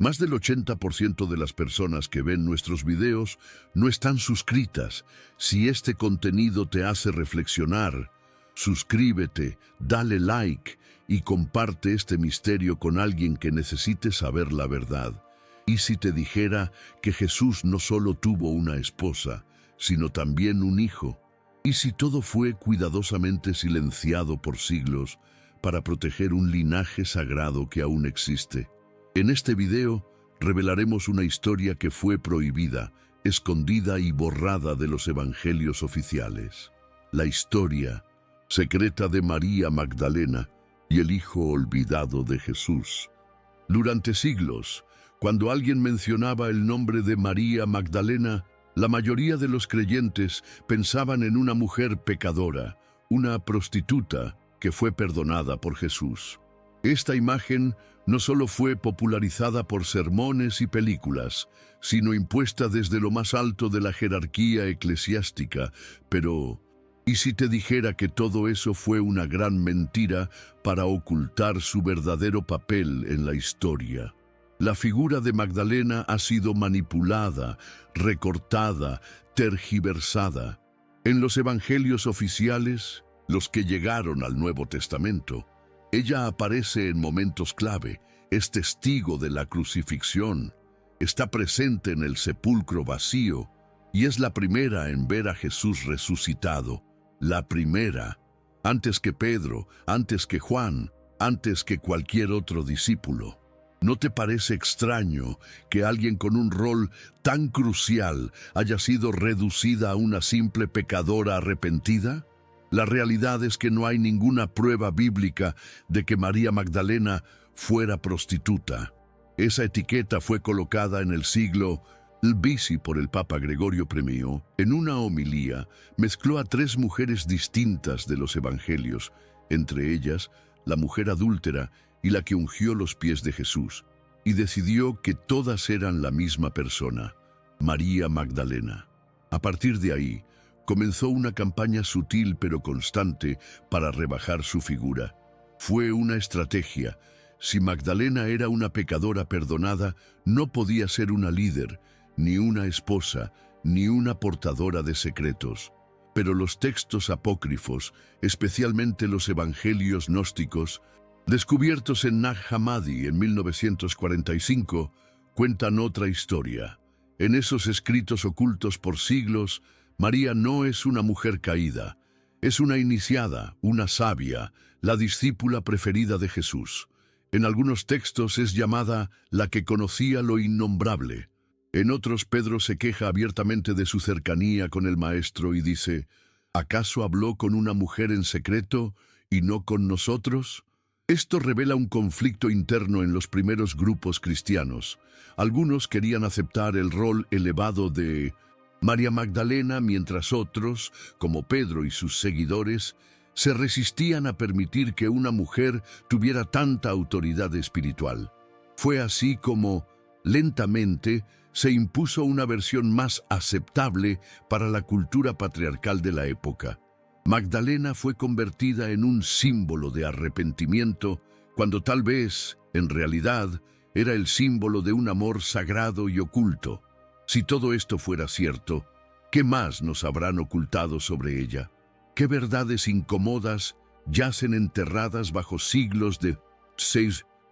Más del 80% de las personas que ven nuestros videos no están suscritas. Si este contenido te hace reflexionar, suscríbete, dale like y comparte este misterio con alguien que necesite saber la verdad. ¿Y si te dijera que Jesús no solo tuvo una esposa, sino también un hijo? ¿Y si todo fue cuidadosamente silenciado por siglos para proteger un linaje sagrado que aún existe? En este video revelaremos una historia que fue prohibida, escondida y borrada de los evangelios oficiales. La historia secreta de María Magdalena y el hijo olvidado de Jesús. Durante siglos, cuando alguien mencionaba el nombre de María Magdalena, la mayoría de los creyentes pensaban en una mujer pecadora, una prostituta que fue perdonada por Jesús. Esta imagen no solo fue popularizada por sermones y películas, sino impuesta desde lo más alto de la jerarquía eclesiástica. Pero, ¿y si te dijera que todo eso fue una gran mentira para ocultar su verdadero papel en la historia? La figura de Magdalena ha sido manipulada, recortada, tergiversada. En los evangelios oficiales, los que llegaron al Nuevo Testamento, ella aparece en momentos clave, es testigo de la crucifixión, está presente en el sepulcro vacío y es la primera en ver a Jesús resucitado. La primera, antes que Pedro, antes que Juan, antes que cualquier otro discípulo. ¿No te parece extraño que alguien con un rol tan crucial haya sido reducida a una simple pecadora arrepentida? La realidad es que no hay ninguna prueba bíblica de que María Magdalena fuera prostituta. Esa etiqueta fue colocada en el siglo XI por el Papa Gregorio I. En una homilía, mezcló a tres mujeres distintas de los evangelios, entre ellas la mujer adúltera y la que ungió los pies de Jesús, y decidió que todas eran la misma persona, María Magdalena. A partir de ahí, comenzó una campaña sutil pero constante para rebajar su figura. Fue una estrategia. Si Magdalena era una pecadora perdonada, no podía ser una líder, ni una esposa, ni una portadora de secretos. Pero los textos apócrifos, especialmente los evangelios gnósticos, descubiertos en Nag Hammadi en 1945, cuentan otra historia. En esos escritos ocultos por siglos, María no es una mujer caída, es una iniciada, una sabia, la discípula preferida de Jesús. En algunos textos es llamada la que conocía lo innombrable. En otros, Pedro se queja abiertamente de su cercanía con el Maestro y dice, ¿acaso habló con una mujer en secreto y no con nosotros? Esto revela un conflicto interno en los primeros grupos cristianos. Algunos querían aceptar el rol elevado de María Magdalena, mientras otros, como Pedro y sus seguidores, se resistían a permitir que una mujer tuviera tanta autoridad espiritual. Fue así como, lentamente, se impuso una versión más aceptable para la cultura patriarcal de la época. Magdalena fue convertida en un símbolo de arrepentimiento, cuando tal vez, en realidad, era el símbolo de un amor sagrado y oculto. Si todo esto fuera cierto, ¿qué más nos habrán ocultado sobre ella? ¿Qué verdades incómodas yacen enterradas bajo siglos de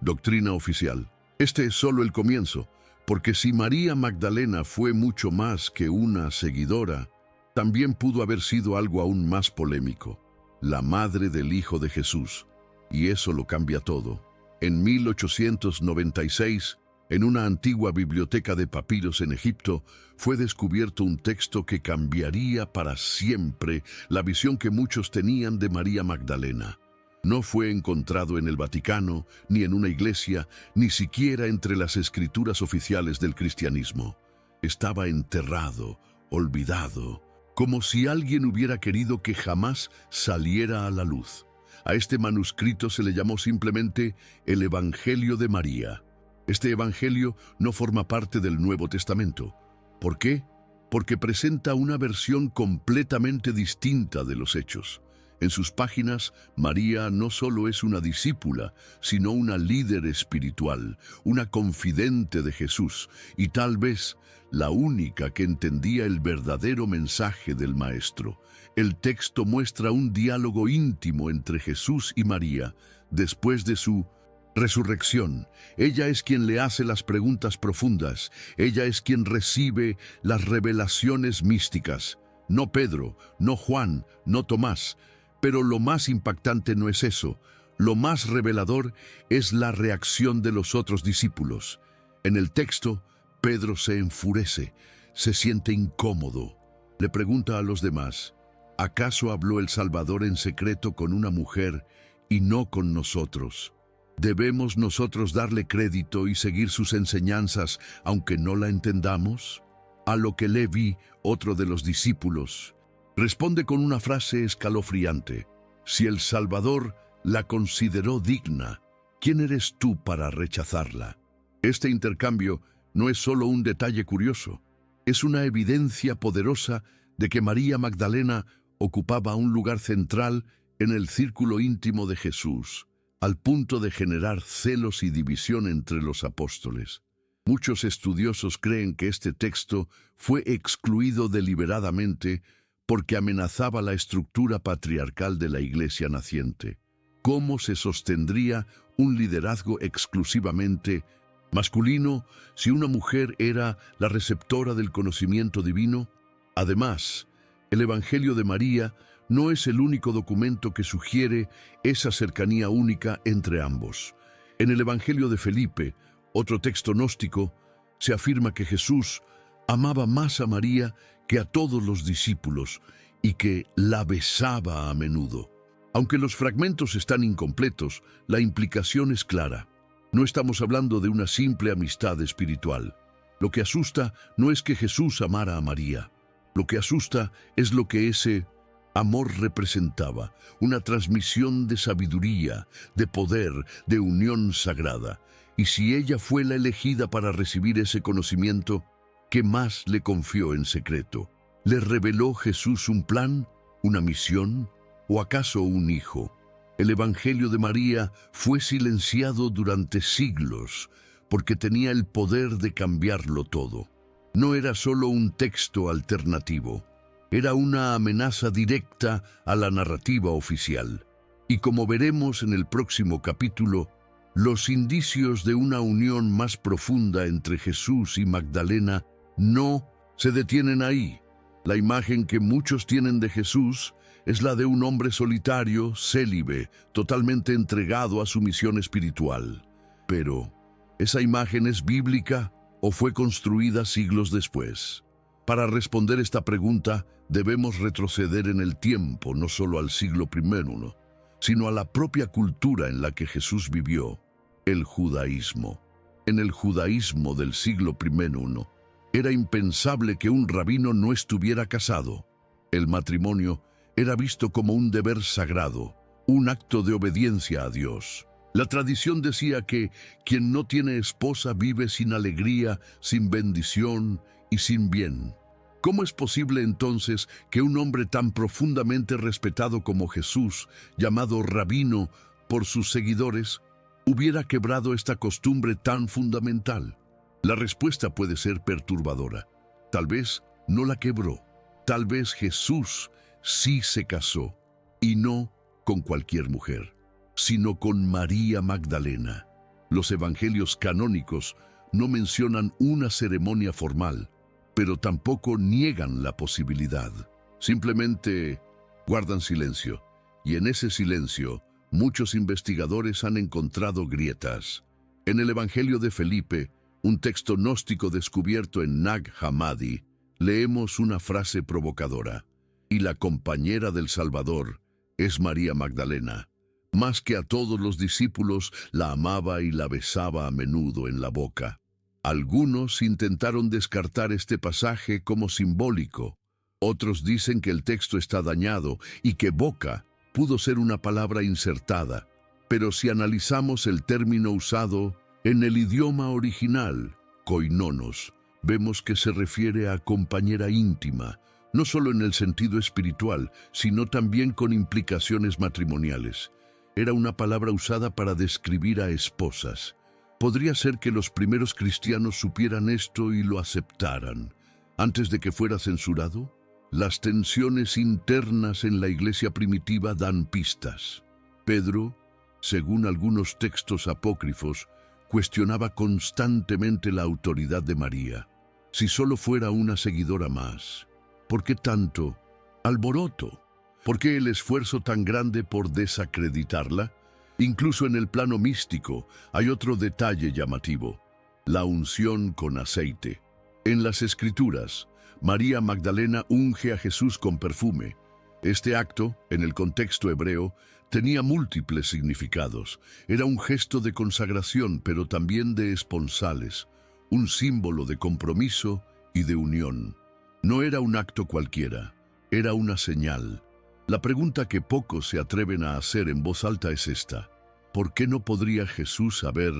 doctrina oficial? Este es solo el comienzo, porque si María Magdalena fue mucho más que una seguidora, también pudo haber sido algo aún más polémico, la madre del Hijo de Jesús. Y eso lo cambia todo. En 1896, en una antigua biblioteca de papiros en Egipto, fue descubierto un texto que cambiaría para siempre la visión que muchos tenían de María Magdalena. No fue encontrado en el Vaticano, ni en una iglesia, ni siquiera entre las escrituras oficiales del cristianismo. Estaba enterrado, olvidado, como si alguien hubiera querido que jamás saliera a la luz. A este manuscrito se le llamó simplemente el Evangelio de María. Este evangelio no forma parte del Nuevo Testamento. ¿Por qué? Porque presenta una versión completamente distinta de los hechos. En sus páginas, María no solo es una discípula, sino una líder espiritual, una confidente de Jesús y tal vez la única que entendía el verdadero mensaje del Maestro. El texto muestra un diálogo íntimo entre Jesús y María después de su resurrección. Ella es quien le hace las preguntas profundas, ella es quien recibe las revelaciones místicas. No Pedro, no Juan, no Tomás. Pero lo más impactante no es eso. Lo más revelador es la reacción de los otros discípulos. En el texto, Pedro se enfurece, se siente incómodo. Le pregunta a los demás, ¿acaso habló el Salvador en secreto con una mujer y no con nosotros? ¿Debemos nosotros darle crédito y seguir sus enseñanzas aunque no la entendamos? A lo que Leví, otro de los discípulos, responde con una frase escalofriante. Si el Salvador la consideró digna, ¿quién eres tú para rechazarla? Este intercambio no es solo un detalle curioso, es una evidencia poderosa de que María Magdalena ocupaba un lugar central en el círculo íntimo de Jesús, al punto de generar celos y división entre los apóstoles. Muchos estudiosos creen que este texto fue excluido deliberadamente porque amenazaba la estructura patriarcal de la iglesia naciente. ¿Cómo se sostendría un liderazgo exclusivamente masculino si una mujer era la receptora del conocimiento divino? Además, el Evangelio de María no es el único documento que sugiere esa cercanía única entre ambos. En el Evangelio de Felipe, otro texto gnóstico, se afirma que Jesús amaba más a María que a todos los discípulos y que la besaba a menudo. Aunque los fragmentos están incompletos, la implicación es clara. No estamos hablando de una simple amistad espiritual. Lo que asusta no es que Jesús amara a María. Lo que asusta es lo que ese amor representaba, una transmisión de sabiduría, de poder, de unión sagrada. Y si ella fue la elegida para recibir ese conocimiento, ¿qué más le confió en secreto? ¿Le reveló Jesús un plan, una misión o acaso un hijo? El Evangelio de María fue silenciado durante siglos porque tenía el poder de cambiarlo todo. No era solo un texto alternativo, era una amenaza directa a la narrativa oficial. Y como veremos en el próximo capítulo, los indicios de una unión más profunda entre Jesús y Magdalena no se detienen ahí. La imagen que muchos tienen de Jesús es la de un hombre solitario, célibe, totalmente entregado a su misión espiritual. Pero, ¿esa imagen es bíblica o fue construida siglos después? Para responder esta pregunta, debemos retroceder en el tiempo, no solo al siglo I, sino a la propia cultura en la que Jesús vivió, el judaísmo. En el judaísmo del siglo I, era impensable que un rabino no estuviera casado. El matrimonio era visto como un deber sagrado, un acto de obediencia a Dios. La tradición decía que quien no tiene esposa vive sin alegría, sin bendición y sin bien. ¿Cómo es posible entonces que un hombre tan profundamente respetado como Jesús, llamado rabino por sus seguidores, hubiera quebrado esta costumbre tan fundamental? La respuesta puede ser perturbadora. Tal vez no la quebró. Tal vez Jesús sí se casó, y no con cualquier mujer, sino con María Magdalena. Los evangelios canónicos no mencionan una ceremonia formal, pero tampoco niegan la posibilidad. Simplemente guardan silencio, y en ese silencio muchos investigadores han encontrado grietas. En el Evangelio de Felipe, un texto gnóstico descubierto en Nag Hammadi, leemos una frase provocadora: y la compañera del Salvador es María Magdalena. Más que a todos los discípulos, la amaba y la besaba a menudo en la boca. Algunos intentaron descartar este pasaje como simbólico. Otros dicen que el texto está dañado y que boca pudo ser una palabra insertada. Pero si analizamos el término usado en el idioma original, koinonos, vemos que se refiere a compañera íntima, no solo en el sentido espiritual, sino también con implicaciones matrimoniales. Era una palabra usada para describir a esposas. Podría ser que los primeros cristianos supieran esto y lo aceptaran, antes de que fuera censurado. Las tensiones internas en la iglesia primitiva dan pistas. Pedro, según algunos textos apócrifos, cuestionaba constantemente la autoridad de María. Si solo fuera una seguidora más, ¿por qué tanto alboroto? ¿Por qué el esfuerzo tan grande por desacreditarla? Incluso en el plano místico hay otro detalle llamativo: la unción con aceite. En las Escrituras, María Magdalena unge a Jesús con perfume. Este acto, en el contexto hebreo, tenía múltiples significados. Era un gesto de consagración, pero también de esponsales, un símbolo de compromiso y de unión. No era un acto cualquiera, era una señal. La pregunta que pocos se atreven a hacer en voz alta es esta: ¿por qué no podría Jesús haber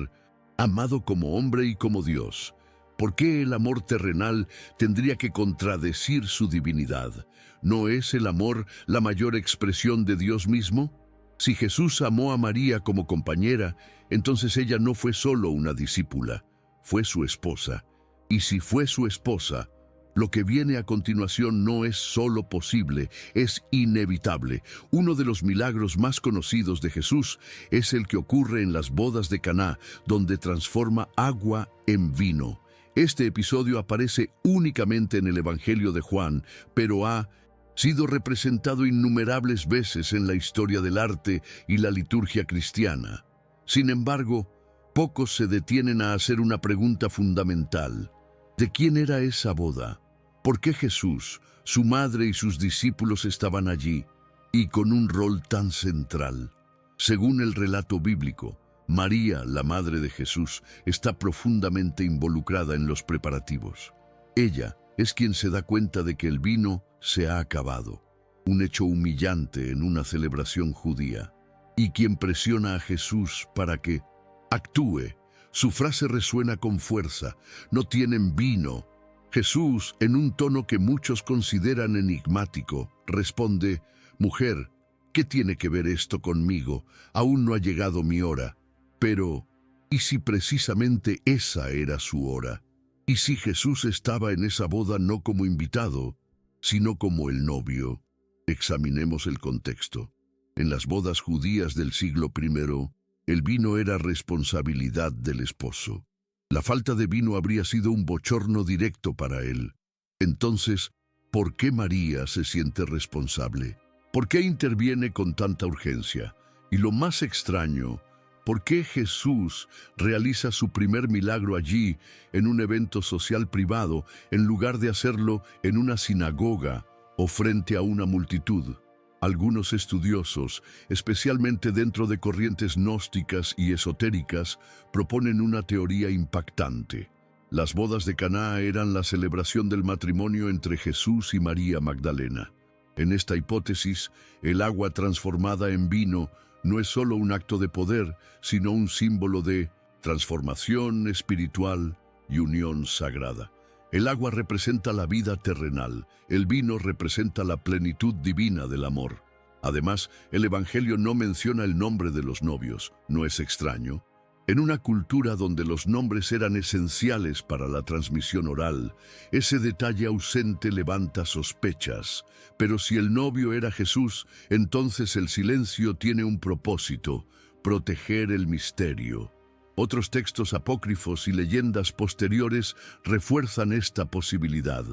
amado como hombre y como Dios? ¿Por qué el amor terrenal tendría que contradecir su divinidad? ¿No es el amor la mayor expresión de Dios mismo? Si Jesús amó a María como compañera, entonces ella no fue solo una discípula, fue su esposa. Y si fue su esposa, lo que viene a continuación no es solo posible, es inevitable. Uno de los milagros más conocidos de Jesús es el que ocurre en las bodas de Caná, donde transforma agua en vino. Este episodio aparece únicamente en el Evangelio de Juan, pero ha sido representado innumerables veces en la historia del arte y la liturgia cristiana. Sin embargo, pocos se detienen a hacer una pregunta fundamental: ¿de quién era esa boda? ¿Por qué Jesús, su madre y sus discípulos estaban allí, y con un rol tan central? Según el relato bíblico, María, la madre de Jesús, está profundamente involucrada en los preparativos. Ella es quien se da cuenta de que el vino se ha acabado, un hecho humillante en una celebración judía, y quien presiona a Jesús para que actúe. Su frase resuena con fuerza: no tienen vino. Jesús, en un tono que muchos consideran enigmático, responde: mujer, ¿qué tiene que ver esto conmigo? Aún no ha llegado mi hora. Pero, ¿y si precisamente esa era su hora? ¿Y si Jesús estaba en esa boda no como invitado, sino como el novio? Examinemos el contexto. En las bodas judías del siglo I, el vino era responsabilidad del esposo. La falta de vino habría sido un bochorno directo para él. Entonces, ¿por qué María se siente responsable? ¿Por qué interviene con tanta urgencia? Y lo más extraño, ¿por qué Jesús realiza su primer milagro allí, en un evento social privado, en lugar de hacerlo en una sinagoga o frente a una multitud? Algunos estudiosos, especialmente dentro de corrientes gnósticas y esotéricas, proponen una teoría impactante. Las bodas de Caná eran la celebración del matrimonio entre Jesús y María Magdalena. En esta hipótesis, el agua transformada en vino no es solo un acto de poder, sino un símbolo de transformación espiritual y unión sagrada. El agua representa la vida terrenal, el vino representa la plenitud divina del amor. Además, el Evangelio no menciona el nombre de los novios. ¿No es extraño? En una cultura donde los nombres eran esenciales para la transmisión oral, ese detalle ausente levanta sospechas. Pero si el novio era Jesús, entonces el silencio tiene un propósito: proteger el misterio. Otros textos apócrifos y leyendas posteriores refuerzan esta posibilidad.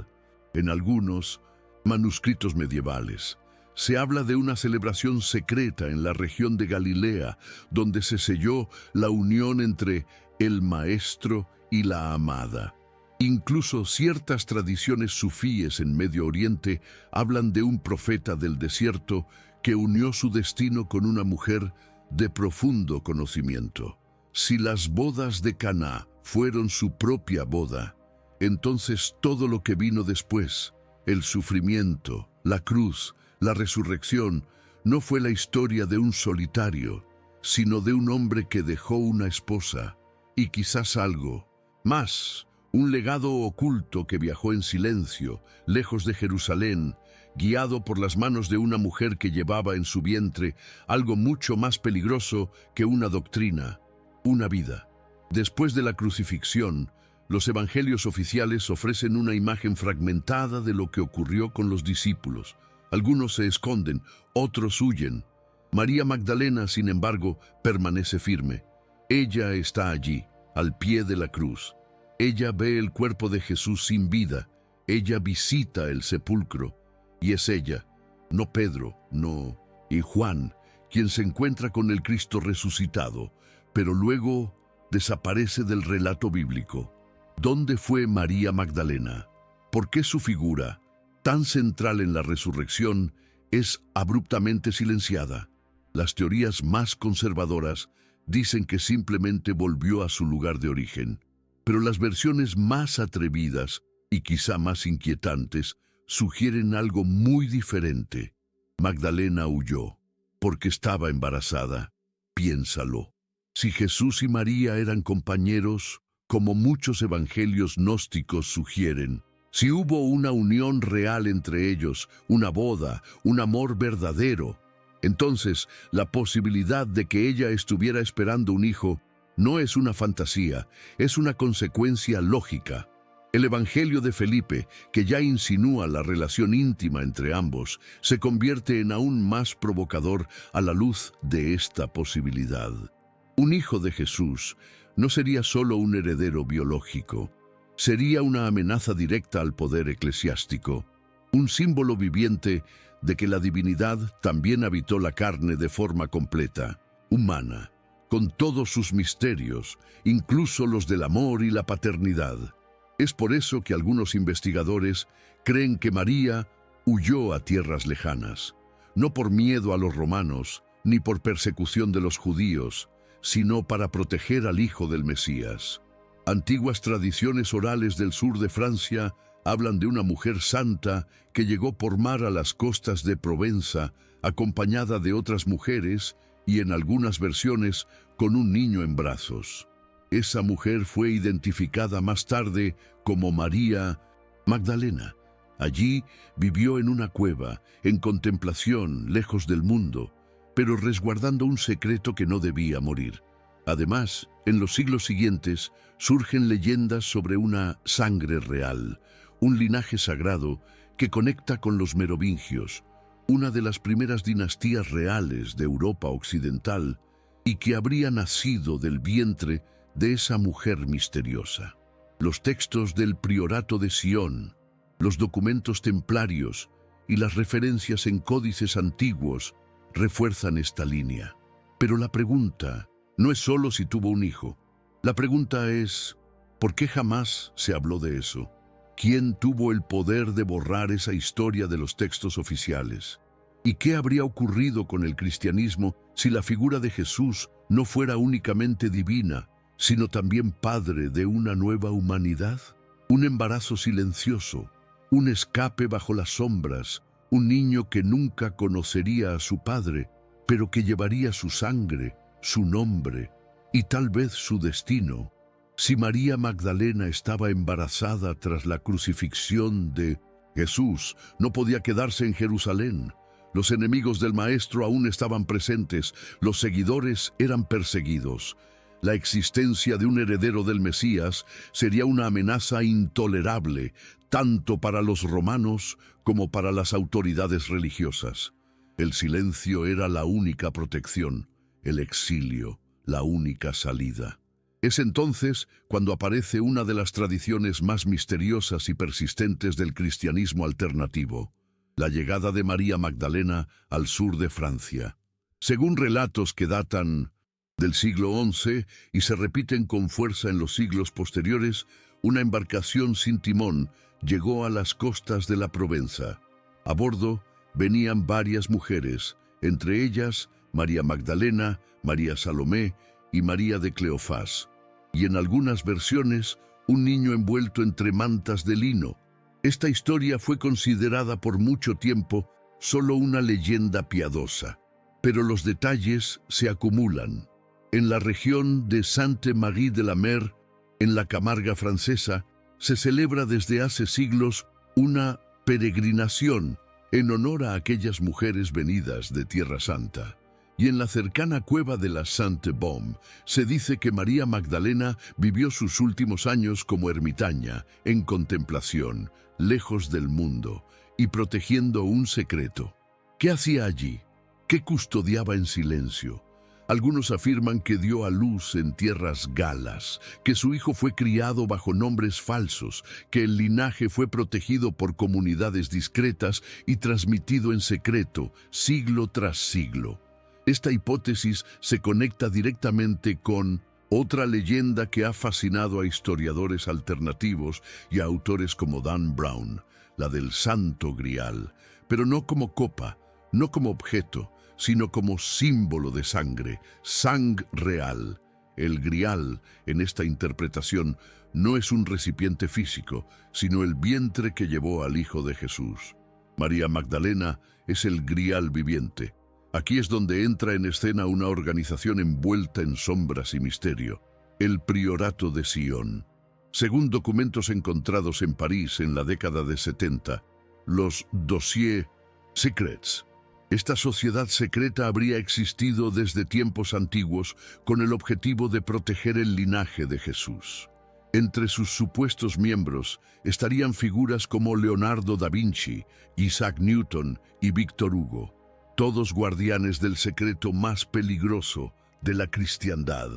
En algunos manuscritos medievales se habla de una celebración secreta en la región de Galilea, donde se selló la unión entre el maestro y la amada. Incluso ciertas tradiciones sufíes en Medio Oriente hablan de un profeta del desierto que unió su destino con una mujer de profundo conocimiento. Si las bodas de Caná fueron su propia boda, entonces todo lo que vino después, el sufrimiento, la cruz, la resurrección, no fue la historia de un solitario, sino de un hombre que dejó una esposa y quizás algo más, un legado oculto que viajó en silencio, lejos de Jerusalén, guiado por las manos de una mujer que llevaba en su vientre algo mucho más peligroso que una doctrina, una vida. Después de la crucifixión, los evangelios oficiales ofrecen una imagen fragmentada de lo que ocurrió con los discípulos. Algunos se esconden, otros huyen. María Magdalena, sin embargo, permanece firme. Ella está allí, al pie de la cruz. Ella ve el cuerpo de Jesús sin vida. Ella visita el sepulcro. Y es ella, no Pedro, y Juan, quien se encuentra con el Cristo resucitado, pero luego desaparece del relato bíblico. ¿Dónde fue María Magdalena? ¿Por qué su figura, tan central en la resurrección, es abruptamente silenciada? Las teorías más conservadoras dicen que simplemente volvió a su lugar de origen, pero las versiones más atrevidas y quizá más inquietantes sugieren algo muy diferente. Magdalena huyó porque estaba embarazada. Piénsalo. Si Jesús y María eran compañeros, como muchos evangelios gnósticos sugieren, si hubo una unión real entre ellos, una boda, un amor verdadero, entonces la posibilidad de que ella estuviera esperando un hijo no es una fantasía, es una consecuencia lógica. El Evangelio de Felipe, que ya insinúa la relación íntima entre ambos, se convierte en aún más provocador a la luz de esta posibilidad. Un hijo de Jesús no sería solo un heredero biológico, sería una amenaza directa al poder eclesiástico, un símbolo viviente de que la divinidad también habitó la carne de forma completa, humana, con todos sus misterios, incluso los del amor y la paternidad. Es por eso que algunos investigadores creen que María huyó a tierras lejanas, no por miedo a los romanos, ni por persecución de los judíos, sino para proteger al hijo del Mesías. Antiguas tradiciones orales del sur de Francia hablan de una mujer santa que llegó por mar a las costas de Provenza, acompañada de otras mujeres y en algunas versiones con un niño en brazos. Esa mujer fue identificada más tarde como María Magdalena. Allí vivió en una cueva, en contemplación, lejos del mundo, pero resguardando un secreto que no debía morir. Además, en los siglos siguientes surgen leyendas sobre una sangre real, un linaje sagrado que conecta con los merovingios, una de las primeras dinastías reales de Europa occidental y que habría nacido del vientre de esa mujer misteriosa. Los textos del Priorato de Sion, los documentos templarios y las referencias en códices antiguos refuerzan esta línea. Pero la pregunta no es solo si tuvo un hijo. La pregunta es, ¿por qué jamás se habló de eso? ¿Quién tuvo el poder de borrar esa historia de los textos oficiales? ¿Y qué habría ocurrido con el cristianismo si la figura de Jesús no fuera únicamente divina, sino también padre de una nueva humanidad? Un embarazo silencioso, un escape bajo las sombras, un niño que nunca conocería a su padre, pero que llevaría su sangre, su nombre y tal vez su destino. Si María Magdalena estaba embarazada tras la crucifixión de Jesús, no podía quedarse en Jerusalén. Los enemigos del Maestro aún estaban presentes, los seguidores eran perseguidos. La existencia de un heredero del Mesías sería una amenaza intolerable, tanto para los romanos como para las autoridades religiosas. El silencio era la única protección, el exilio, la única salida. Es entonces cuando aparece una de las tradiciones más misteriosas y persistentes del cristianismo alternativo, la llegada de María Magdalena al sur de Francia. Según relatos que datan del siglo XI y se repiten con fuerza en los siglos posteriores, una embarcación sin timón llegó a las costas de la Provenza. A bordo venían varias mujeres, entre ellas María Magdalena, María Salomé y María de Cleofás, y en algunas versiones un niño envuelto entre mantas de lino. Esta historia fue considerada por mucho tiempo solo una leyenda piadosa, pero los detalles se acumulan. En la región de Sainte-Marie de la Mer, en la Camarga francesa, se celebra desde hace siglos una peregrinación en honor a aquellas mujeres venidas de Tierra Santa. Y en la cercana cueva de la Sainte-Baume se dice que María Magdalena vivió sus últimos años como ermitaña, en contemplación, lejos del mundo y protegiendo un secreto. ¿Qué hacía allí? ¿Qué custodiaba en silencio? Algunos afirman que dio a luz en tierras galas, que su hijo fue criado bajo nombres falsos, que el linaje fue protegido por comunidades discretas y transmitido en secreto, siglo tras siglo. Esta hipótesis se conecta directamente con otra leyenda que ha fascinado a historiadores alternativos y a autores como Dan Brown, la del Santo Grial, pero no como copa, no como objeto, sino como símbolo de sangre, sang real. El Grial, en esta interpretación, no es un recipiente físico, sino el vientre que llevó al Hijo de Jesús. María Magdalena es el Grial viviente. Aquí es donde entra en escena una organización envuelta en sombras y misterio, el Priorato de Sion. Según documentos encontrados en París en la década de 70, los Dossiers Secrets. Esta sociedad secreta habría existido desde tiempos antiguos con el objetivo de proteger el linaje de Jesús. Entre sus supuestos miembros estarían figuras como Leonardo da Vinci, Isaac Newton y Víctor Hugo, todos guardianes del secreto más peligroso de la cristiandad.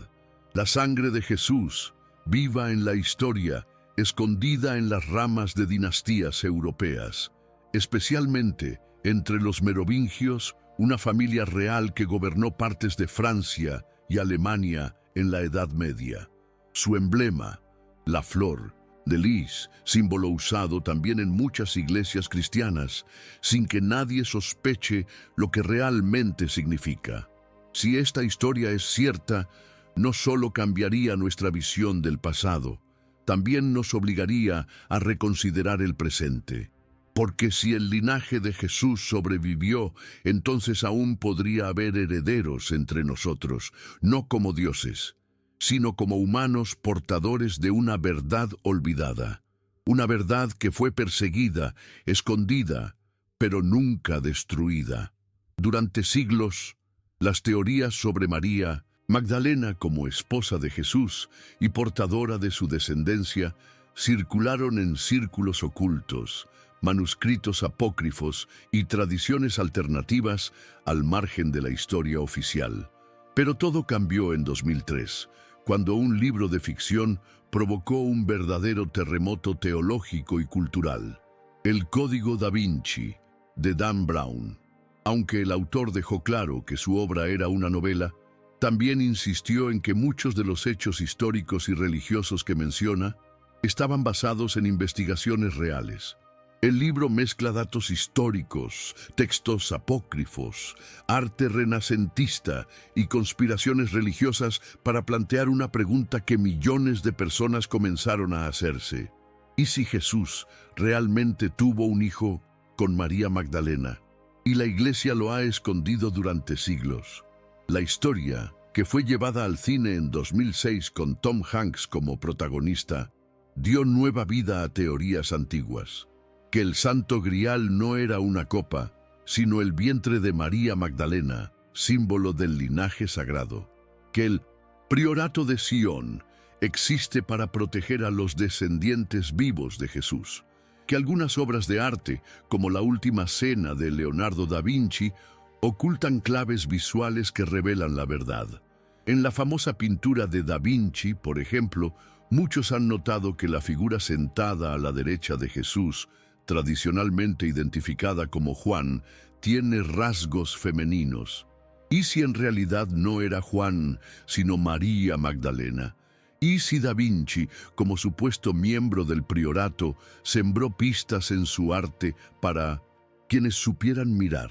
La sangre de Jesús, viva en la historia, escondida en las ramas de dinastías europeas, especialmente entre los merovingios, una familia real que gobernó partes de Francia y Alemania en la Edad Media. Su emblema, la flor de lis, símbolo usado también en muchas iglesias cristianas, sin que nadie sospeche lo que realmente significa. Si esta historia es cierta, no solo cambiaría nuestra visión del pasado, también nos obligaría a reconsiderar el presente. Porque si el linaje de Jesús sobrevivió, entonces aún podría haber herederos entre nosotros, no como dioses, sino como humanos portadores de una verdad olvidada, una verdad que fue perseguida, escondida, pero nunca destruida. Durante siglos, las teorías sobre María Magdalena como esposa de Jesús y portadora de su descendencia circularon en círculos ocultos, manuscritos apócrifos y tradiciones alternativas al margen de la historia oficial. Pero todo cambió en 2003, cuando un libro de ficción provocó un verdadero terremoto teológico y cultural. El Código da Vinci, de Dan Brown. Aunque el autor dejó claro que su obra era una novela, también insistió en que muchos de los hechos históricos y religiosos que menciona estaban basados en investigaciones reales. El libro mezcla datos históricos, textos apócrifos, arte renacentista y conspiraciones religiosas para plantear una pregunta que millones de personas comenzaron a hacerse. ¿Y si Jesús realmente tuvo un hijo con María Magdalena? Y la Iglesia lo ha escondido durante siglos. La historia, que fue llevada al cine en 2006 con Tom Hanks como protagonista, dio nueva vida a teorías antiguas. Que el Santo Grial no era una copa, sino el vientre de María Magdalena, símbolo del linaje sagrado. Que el Priorato de Sion existe para proteger a los descendientes vivos de Jesús. Que algunas obras de arte, como la Última Cena de Leonardo da Vinci, ocultan claves visuales que revelan la verdad. En la famosa pintura de Da Vinci, por ejemplo, muchos han notado que la figura sentada a la derecha de Jesús, tradicionalmente identificada como Juan, tiene rasgos femeninos. ¿Y si en realidad no era Juan, sino María Magdalena? ¿Y si Da Vinci, como supuesto miembro del priorato, sembró pistas en su arte para quienes supieran mirar?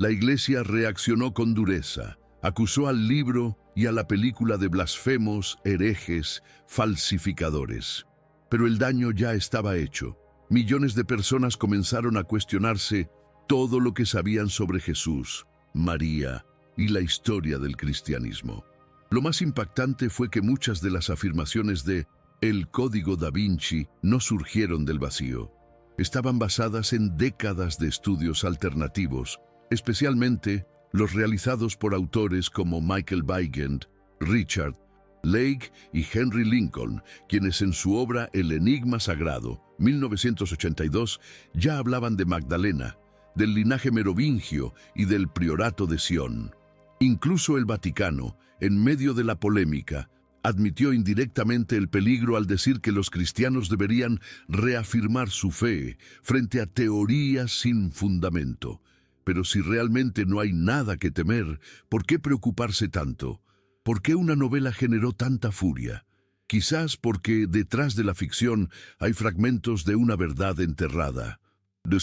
La Iglesia reaccionó con dureza, acusó al libro y a la película de blasfemos, herejes, falsificadores. Pero el daño ya estaba hecho. Millones de personas comenzaron a cuestionarse todo lo que sabían sobre Jesús, María y la historia del cristianismo. Lo más impactante fue que muchas de las afirmaciones de El Código da Vinci no surgieron del vacío. Estaban basadas en décadas de estudios alternativos, especialmente los realizados por autores como Michael Weigand, Richard Leigh y Henry Lincoln, quienes en su obra El Enigma Sagrado, 1982, ya hablaban de Magdalena, del linaje merovingio y del priorato de Sion. Incluso el Vaticano, en medio de la polémica, admitió indirectamente el peligro al decir que los cristianos deberían reafirmar su fe frente a teorías sin fundamento. Pero si realmente no hay nada que temer, ¿por qué preocuparse tanto? ¿Por qué una novela generó tanta furia? Quizás porque detrás de la ficción hay fragmentos de una verdad enterrada. La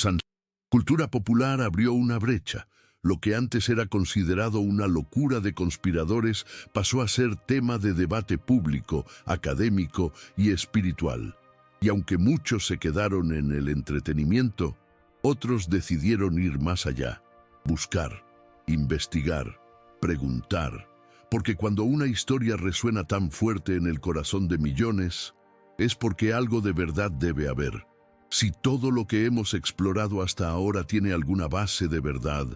cultura popular abrió una brecha. Lo que antes era considerado una locura de conspiradores pasó a ser tema de debate público, académico y espiritual. Y aunque muchos se quedaron en el entretenimiento, otros decidieron ir más allá, buscar, investigar, preguntar. Porque cuando una historia resuena tan fuerte en el corazón de millones, es porque algo de verdad debe haber. Si todo lo que hemos explorado hasta ahora tiene alguna base de verdad,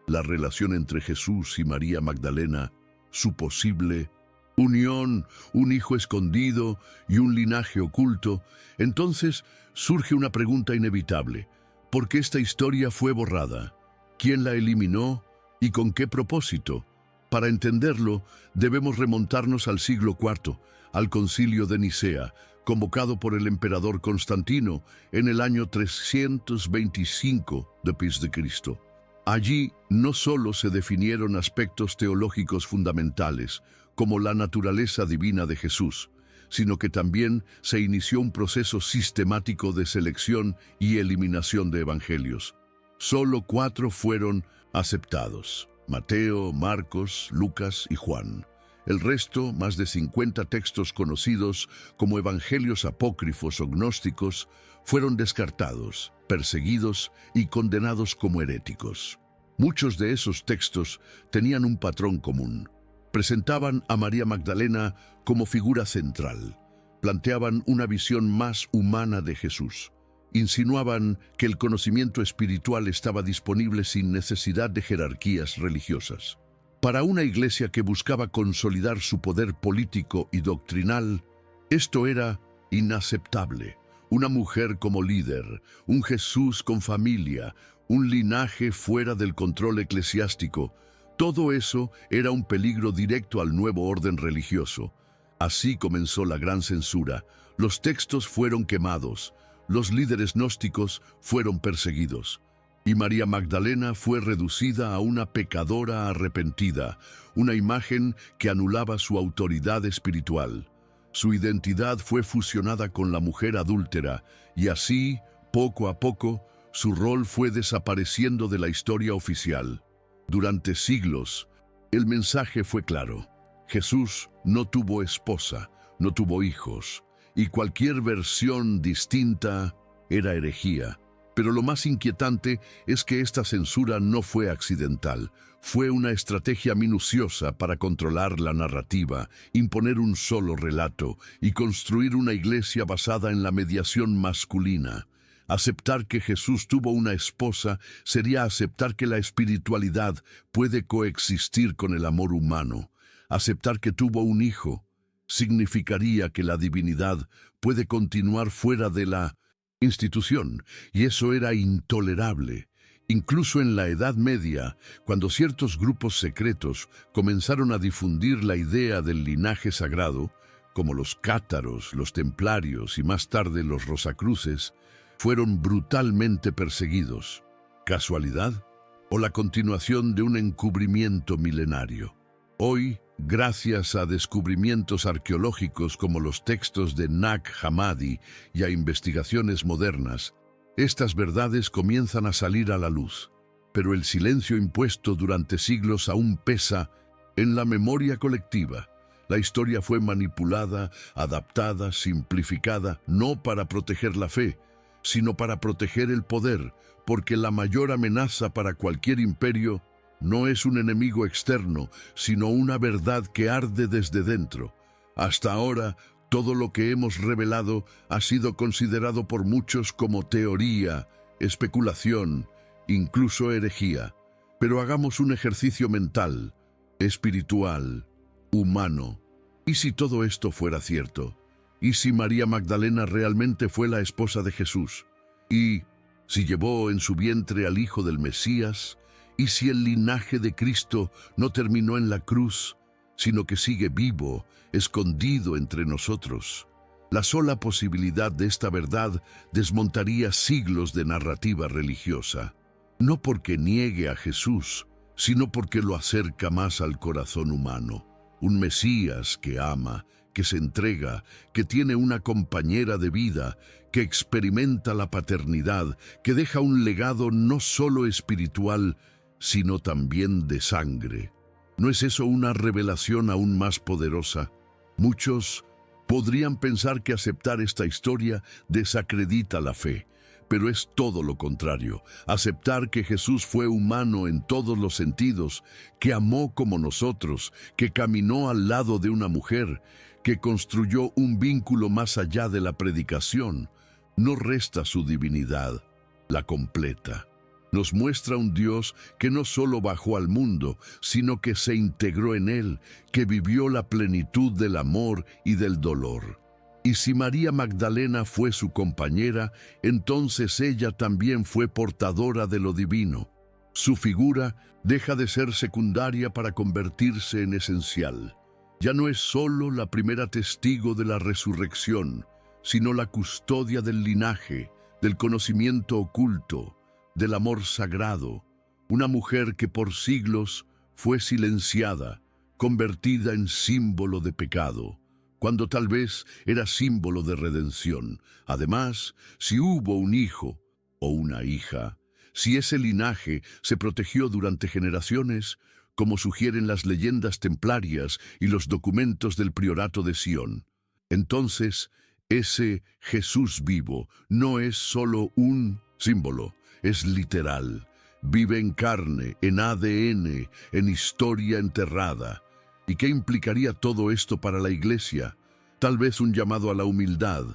la relación entre Jesús y María Magdalena, su posible unión, un hijo escondido y un linaje oculto, entonces surge una pregunta inevitable. ¿Por qué esta historia fue borrada? ¿Quién la eliminó? ¿Y con qué propósito? Para entenderlo, debemos remontarnos al siglo IV, al Concilio de Nicea, convocado por el emperador Constantino en el año 325 después de Cristo. Allí no solo se definieron aspectos teológicos fundamentales, como la naturaleza divina de Jesús, sino que también se inició un proceso sistemático de selección y eliminación de evangelios. Solo 4 fueron aceptados: Mateo, Marcos, Lucas y Juan. El resto, más de 50 textos conocidos como evangelios apócrifos o gnósticos, fueron descartados, perseguidos y condenados como heréticos. Muchos de esos textos tenían un patrón común. Presentaban a María Magdalena como figura central. Planteaban una visión más humana de Jesús. Insinuaban que el conocimiento espiritual estaba disponible sin necesidad de jerarquías religiosas. Para una iglesia que buscaba consolidar su poder político y doctrinal, esto era inaceptable. Una mujer como líder, un Jesús con familia, un linaje fuera del control eclesiástico, todo eso era un peligro directo al nuevo orden religioso. Así comenzó la gran censura. Los textos fueron quemados, los líderes gnósticos fueron perseguidos, y María Magdalena fue reducida a una pecadora arrepentida, una imagen que anulaba su autoridad espiritual. Su identidad fue fusionada con la mujer adúltera, y así, poco a poco, su rol fue desapareciendo de la historia oficial. Durante siglos, el mensaje fue claro: Jesús no tuvo esposa, no tuvo hijos, y cualquier versión distinta era herejía. Pero lo más inquietante es que esta censura no fue accidental. Fue una estrategia minuciosa para controlar la narrativa, imponer un solo relato y construir una iglesia basada en la mediación masculina. Aceptar que Jesús tuvo una esposa sería aceptar que la espiritualidad puede coexistir con el amor humano. Aceptar que tuvo un hijo significaría que la divinidad puede continuar fuera de la institución, y eso era intolerable. Incluso en la Edad Media, cuando ciertos grupos secretos comenzaron a difundir la idea del linaje sagrado, como los cátaros, los templarios y más tarde los rosacruces, fueron brutalmente perseguidos. ¿Casualidad? ¿O la continuación de un encubrimiento milenario? Hoy, gracias a descubrimientos arqueológicos como los textos de Nag Hammadi y a investigaciones modernas, estas verdades comienzan a salir a la luz. Pero el silencio impuesto durante siglos aún pesa en la memoria colectiva. La historia fue manipulada, adaptada, simplificada, no para proteger la fe, sino para proteger el poder, porque la mayor amenaza para cualquier imperio no es un enemigo externo, sino una verdad que arde desde dentro. Hasta ahora, Todo lo que hemos revelado ha sido considerado por muchos como teoría, especulación, incluso herejía. Pero hagamos un ejercicio mental, espiritual, humano. ¿Y si todo esto fuera cierto? ¿Y si María Magdalena realmente fue la esposa de Jesús? ¿Y si llevó en su vientre al Hijo del Mesías? ¿Y si el linaje de Cristo no terminó en la cruz, sino que sigue vivo, escondido entre nosotros? La sola posibilidad de esta verdad desmontaría siglos de narrativa religiosa. No porque niegue a Jesús, sino porque lo acerca más al corazón humano. Un Mesías que ama, que se entrega, que tiene una compañera de vida, que experimenta la paternidad, que deja un legado no solo espiritual, sino también de sangre. ¿No es eso una revelación aún más poderosa? Muchos podrían pensar que aceptar esta historia desacredita la fe, pero es todo lo contrario. Aceptar que Jesús fue humano en todos los sentidos, que amó como nosotros, que caminó al lado de una mujer, que construyó un vínculo más allá de la predicación, no resta su divinidad, la completa. Nos muestra un Dios que no solo bajó al mundo, sino que se integró en él, que vivió la plenitud del amor y del dolor. Y si María Magdalena fue su compañera, entonces ella también fue portadora de lo divino. Su figura deja de ser secundaria para convertirse en esencial. Ya no es solo la primera testigo de la resurrección, sino la custodia del linaje, del conocimiento oculto, del amor sagrado, una mujer que por siglos fue silenciada, convertida en símbolo de pecado, cuando tal vez era símbolo de redención. Además, si hubo un hijo o una hija, si ese linaje se protegió durante generaciones, como sugieren las leyendas templarias y los documentos del priorato de Sion, entonces ese Jesús vivo no es solo un símbolo, es literal. Vive en carne, en ADN, en historia enterrada. ¿Y qué implicaría todo esto para la Iglesia? Tal vez un llamado a la humildad,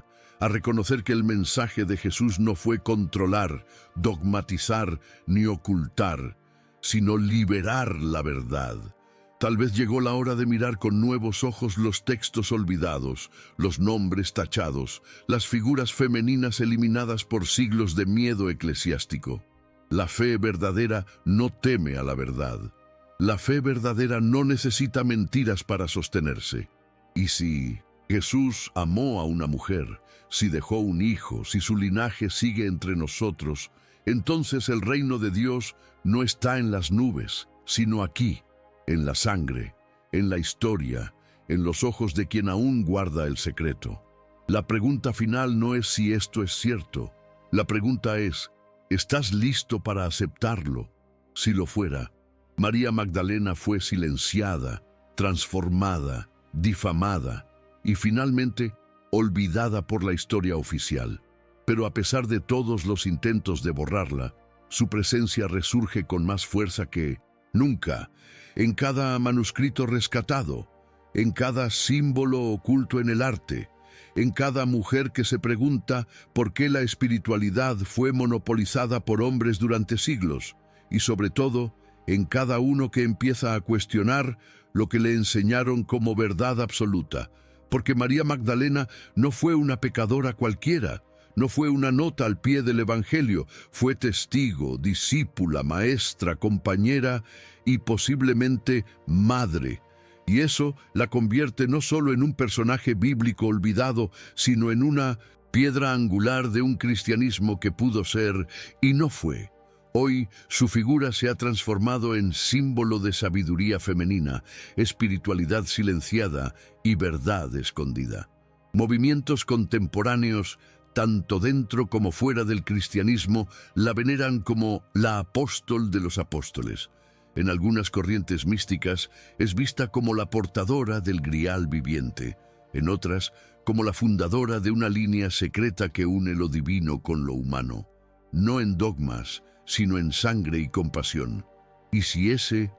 a reconocer que el mensaje de Jesús no fue controlar, dogmatizar ni ocultar, sino liberar la verdad. Tal vez llegó la hora de mirar con nuevos ojos los textos olvidados, los nombres tachados, las figuras femeninas eliminadas por siglos de miedo eclesiástico. La fe verdadera no teme a la verdad. La fe verdadera no necesita mentiras para sostenerse. Y si Jesús amó a una mujer, si dejó un hijo, si su linaje sigue entre nosotros, entonces el reino de Dios no está en las nubes, sino aquí, en la sangre, en la historia, en los ojos de quien aún guarda el secreto. La pregunta final no es si esto es cierto. La pregunta es, ¿estás listo para aceptarlo? Si lo fuera, María Magdalena fue silenciada, transformada, difamada y finalmente olvidada por la historia oficial. Pero a pesar de todos los intentos de borrarla, su presencia resurge con más fuerza que nunca, en cada manuscrito rescatado, en cada símbolo oculto en el arte, en cada mujer que se pregunta por qué la espiritualidad fue monopolizada por hombres durante siglos, y sobre todo, en cada uno que empieza a cuestionar lo que le enseñaron como verdad absoluta, porque María Magdalena no fue una pecadora cualquiera, no fue una nota al pie del Evangelio, fue testigo, discípula, maestra, compañera y posiblemente madre. Y eso la convierte no solo en un personaje bíblico olvidado, sino en una piedra angular de un cristianismo que pudo ser y no fue. Hoy su figura se ha transformado en símbolo de sabiduría femenina, espiritualidad silenciada y verdad escondida. Movimientos contemporáneos, tanto dentro como fuera del cristianismo, la veneran como la apóstol de los apóstoles. En algunas corrientes místicas es vista como la portadora del grial viviente, en otras como la fundadora de una línea secreta que une lo divino con lo humano, no en dogmas, sino en sangre y compasión. Y si ese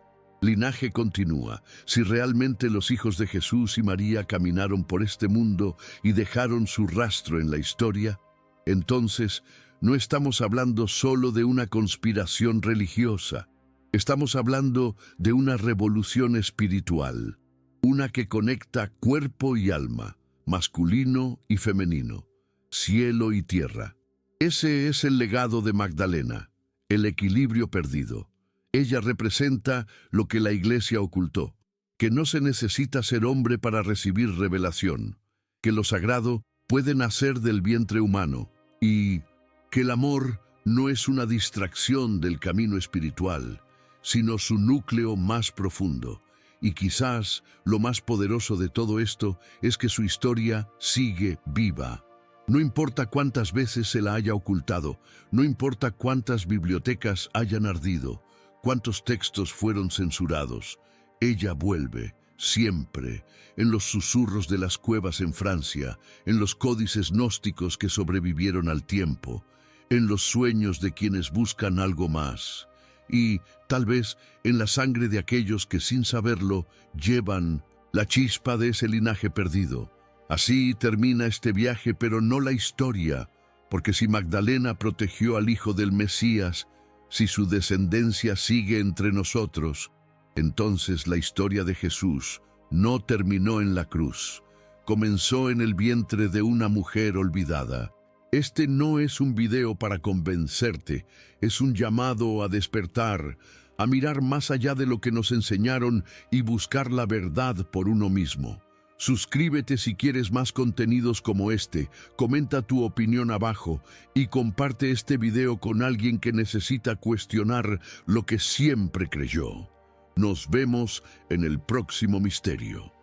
Linaje continúa. Si realmente los hijos de Jesús y María caminaron por este mundo y dejaron su rastro en la historia, entonces no estamos hablando solo de una conspiración religiosa. Estamos hablando de una revolución espiritual, una que conecta cuerpo y alma, masculino y femenino, cielo y tierra. Ese es el legado de Magdalena, el equilibrio perdido. Ella representa lo que la Iglesia ocultó, que no se necesita ser hombre para recibir revelación, que lo sagrado puede nacer del vientre humano y que el amor no es una distracción del camino espiritual, sino su núcleo más profundo. Y quizás lo más poderoso de todo esto es que su historia sigue viva. No importa cuántas veces se la haya ocultado, no importa cuántas bibliotecas hayan ardido, cuántos textos fueron censurados, ella vuelve, siempre, en los susurros de las cuevas en Francia, en los códices gnósticos que sobrevivieron al tiempo, en los sueños de quienes buscan algo más, y, tal vez, en la sangre de aquellos que sin saberlo llevan la chispa de ese linaje perdido. Así termina este viaje, pero no la historia, porque si Magdalena protegió al hijo del Mesías, si su descendencia sigue entre nosotros, entonces la historia de Jesús no terminó en la cruz, comenzó en el vientre de una mujer olvidada. Este no es un video para convencerte, es un llamado a despertar, a mirar más allá de lo que nos enseñaron y buscar la verdad por uno mismo. Suscríbete si quieres más contenidos como este, comenta tu opinión abajo y comparte este video con alguien que necesita cuestionar lo que siempre creyó. Nos vemos en el próximo misterio.